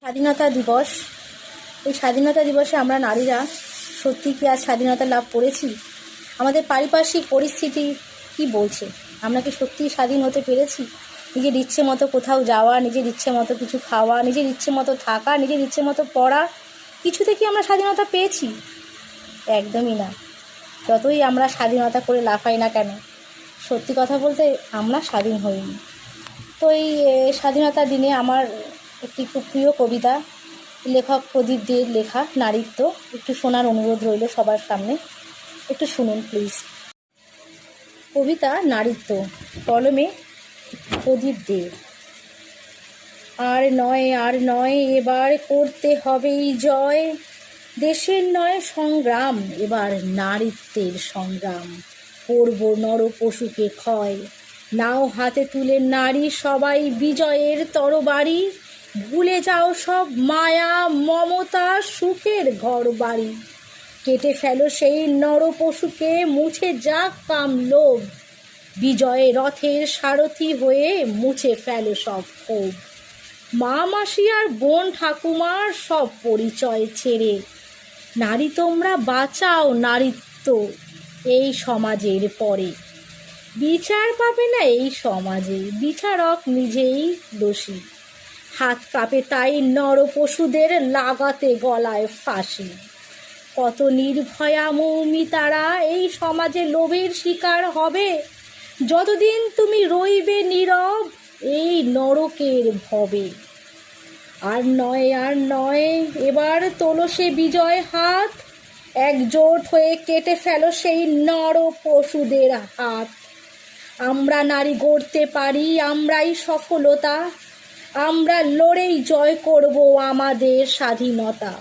স্বাধীনতা দিবস। এই স্বাধীনতা দিবসে আমরা নারীরা সত্যি কি আজ স্বাধীনতা লাভ করেছি? আমাদের পারিপার্শ্বিক পরিস্থিতি কি বলছে? আমরা কি সত্যিই স্বাধীন হতে পেরেছি? নিজের ইচ্ছে মতো কোথাও যাওয়া, নিজের ইচ্ছে মতো কিছু খাওয়া, নিজের ইচ্ছে মতো থাকা, নিজের ইচ্ছে মতো পড়া, কিছুতে কি আমরা স্বাধীনতা পেয়েছি? একদমই না। যতই আমরা স্বাধীনতা করে লাফাই না কেন, সত্যি কথা বলতে আমরা স্বাধীন হইনি। তো এই স্বাধীনতার দিনে আমার একটি খুব প্রিয় কবিতা, লেখক প্রদীপ দের লেখা নারীত্ব, একটু শোনার অনুরোধ রইল সবার সামনে। একটু শুনুন প্লিজ। কবিতা নারীত্ব, কলমে প্রদীপ দের। আর নয় এবার করতে হবেই জয়, দেশের নয় সংগ্রাম, এবার নারীত্বের সংগ্রাম। করব নর পশুকে ক্ষয়, নাও হাতে তুলে নারী সবাই বিজয়ের তরবারি। ভুলে যাও সব মায়া মমতা সুখের ঘর বাড়ি। কেটে ফেলো সেই নর পশুকে, মুছে যাক কাম লোভ। বিজয় রথের সারথি হয়ে মুছে ফেলো সব ক্ষোভ। মা মাসি আর বোন ঠাকুমার সব পরিচয় ছেড়ে, নারী তোমরা বাঁচাও নারীত্ব এই সমাজের পরে। বিচার পাবে না এই সমাজে, বিচারক নিজেই দোষী। হাত কাঁপে তাই নর পশুদের লাগাতে গলায় ফাঁসি। কত নির্ভয়া মৌমিতারা এই সমাজে লোভের শিকার হবে, যতদিন তুমি রইবে নীরব এই নরকের ভবে। আর নয় এবার তোলো সে বিজয় হাত, একজোট হয়ে কেটে ফেলো সেই নর পশুদের হাত। আমরা নারী গড়তে পারি, আমরাই সফলতা, আমরা লড়েই জয় করব আমাদের স্বাধীনতা।